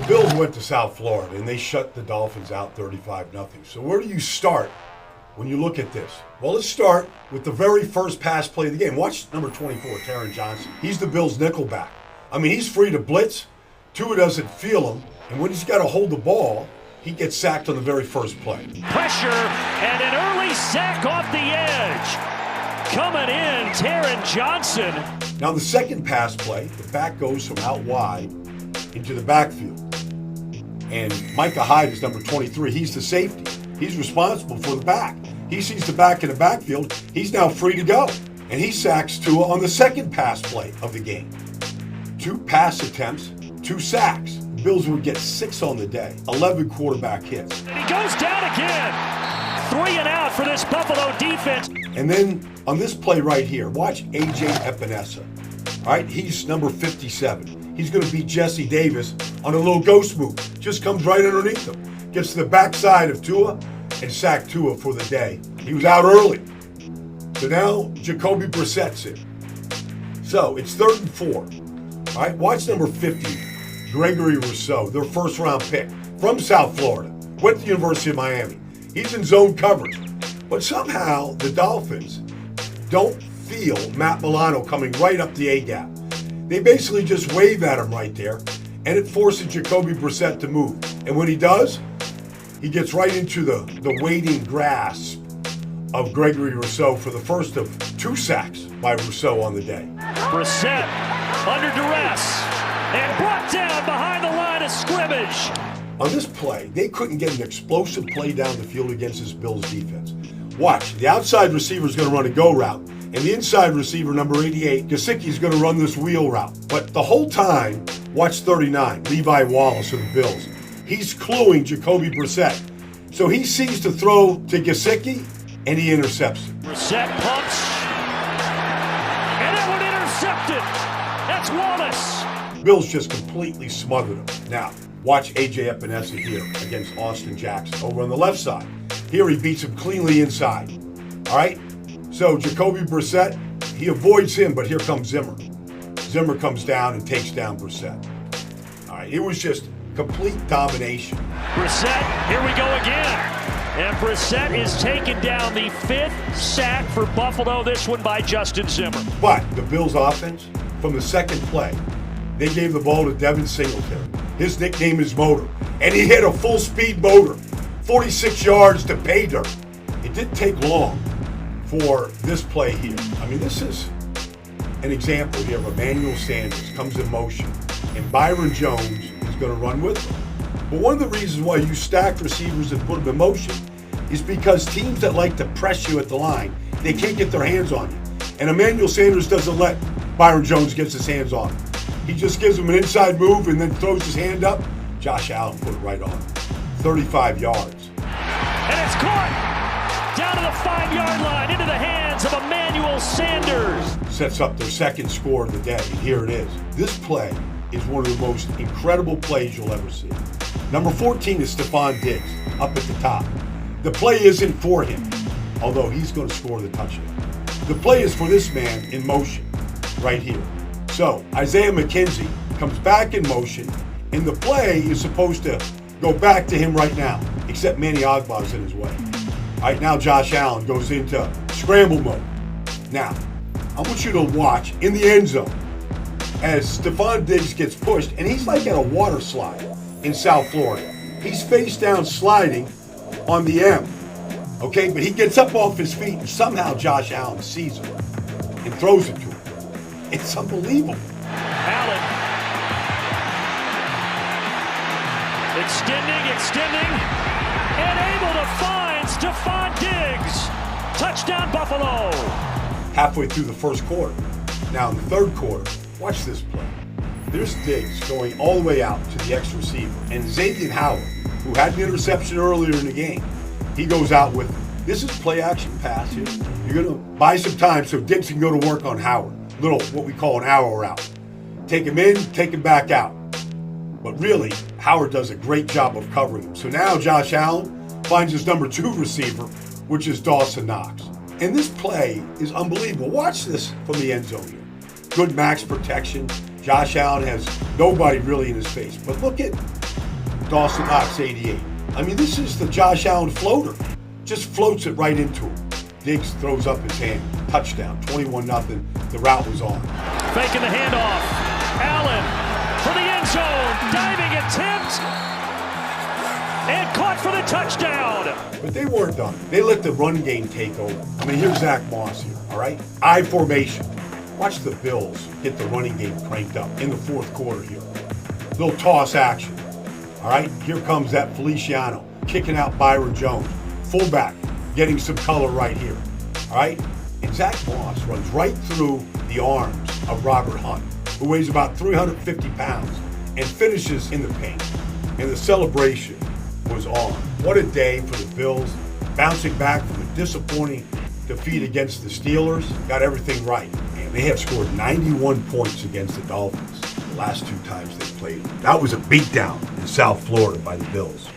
Bills went to South Florida, and they shut the Dolphins out 35-0. So where do you start when you look at this? Well, let's start with the very first pass play of the game. Watch number 24, Taron Johnson. He's the Bills' nickelback. I mean, he's free to blitz. Tua doesn't feel him, and when he's got to hold the ball, he gets sacked on the very first play. Pressure and an early sack off the edge. Coming in, Taron Johnson. Now, the second pass play, the back goes from out wide into the backfield. And Micah Hyde is number 23. He's the safety. He's responsible for the back. He sees the back in the backfield. He's now free to go. And he sacks Tua on the second pass play of the game. 2 pass attempts, 2 sacks. The Bills would get 6 on the day, 11 quarterback hits. And he goes down again. 3 and out for this Buffalo defense. And then on this play right here, watch A.J. Epinesa. All right, he's number 57. He's going to beat Jesse Davis on a little ghost move. Just comes right underneath him. Gets to the backside of Tua and sacked Tua for the day. He was out early. So now Jacoby Brissett's in. So it's 3rd and 4. All right, watch number 50, Gregory Rousseau, their first-round pick from South Florida. Went to the University of Miami. He's in zone coverage. But somehow the Dolphins don't feel Matt Milano coming right up the A-gap. They basically just wave at him right there, and it forces Jacoby Brissett to move. And when he does, he gets right into the waiting grasp of Gregory Rousseau for the first of 2 sacks by Rousseau on the day. Brissett under duress and brought down behind the line of scrimmage. On this play, they couldn't get an explosive play down the field against this Bills defense. Watch, the outside receiver is going to run a go route, and the inside receiver, number 88, Gesicki, is going to run this wheel route. But the whole time, watch 39, Levi Wallace of the Bills. He's cluing Jacoby Brissett. So he sees to throw to Gesicki, and he intercepts it. Brissett pumps, and that one intercepted. That's Wallace. Bills just completely smothered him. Now, watch A.J. Epinesa here against Austin Jackson over on the left side. Here he beats him cleanly inside. All right? So Jacoby Brissett, he avoids him, but here comes Zimmer. Zimmer comes down and takes down Brissett. All right, it was just complete domination. Brissett, here we go again. And Brissett is taken down, the 5th sack for Buffalo, this one by Justin Zimmer. But the Bills' offense, from the second play, they gave the ball to Devin Singletary. His nickname is Motor. And he hit a full-speed motor, 46 yards to pay dirt. It didn't take long for this play here. I mean, this is an example here of Emmanuel Sanders comes in motion, and Byron Jones is going to run with him. But one of the reasons why you stack receivers and put them in motion is because teams that like to press you at the line, they can't get their hands on you. And Emmanuel Sanders doesn't let Byron Jones get his hands on him. He just gives him an inside move and then throws his hand up. Josh Allen put it right on. 35 yards. And it's caught down to the 5-yard line into the hands of Emmanuel Sanders. Sets up their second score of the day, and here it is. This play is one of the most incredible plays you'll ever see. Number 14 is Stefan Diggs, up at the top. The play isn't for him, although he's going to score the touchdown. The play is for this man in motion, right here. So, Isaiah McKenzie comes back in motion, and the play is supposed to go back to him right now, except Manny Ogbah's in his way. All right, now Josh Allen goes into scramble mode. Now, I want you to watch in the end zone as Stefan Diggs gets pushed, and he's like at a water slide in South Florida. He's face down sliding on the M, okay? But he gets up off his feet, and somehow Josh Allen sees him and throws it to him. It's unbelievable. Allen extending, and able to find Stefan Diggs. Touchdown, Buffalo. Halfway through the first quarter. Now in the third quarter, watch this play. There's Diggs going all the way out to the X receiver, and Xavier Howard, who had an interception earlier in the game, he goes out with him. This is play action pass here. You're going to buy some time so Diggs can go to work on Howard. Little, what we call an arrow route. Take him in, take him back out. But really, Howard does a great job of covering him. So now Josh Allen finds his number 2 receiver, which is Dawson Knox. And this play is unbelievable. Watch this from the end zone here. Good max protection. Josh Allen has nobody really in his face. But look at Dawson Knox 88. I mean, this is the Josh Allen floater. Just floats it right into him. Diggs throws up his hand. Touchdown, 21-0. The route was on. Faking the handoff. Allen for the end zone. Diving attempt. And caught for the touchdown. But they weren't done. They let the run game take over. I mean, here's Zach Moss here, all right? I formation. Watch the Bills get the running game cranked up in the fourth quarter here. Little toss action, all right? Here comes that Feliciano kicking out Byron Jones. Fullback getting some color right here, all right? And Zach Moss runs right through the arms of Robert Hunt, who weighs about 350 pounds, and finishes in the paint. And the celebration was on. What a day for the Bills, bouncing back from a disappointing defeat against the Steelers. Got everything right. And they have scored 91 points against the Dolphins the last two times they played. That was a beatdown in South Florida by the Bills.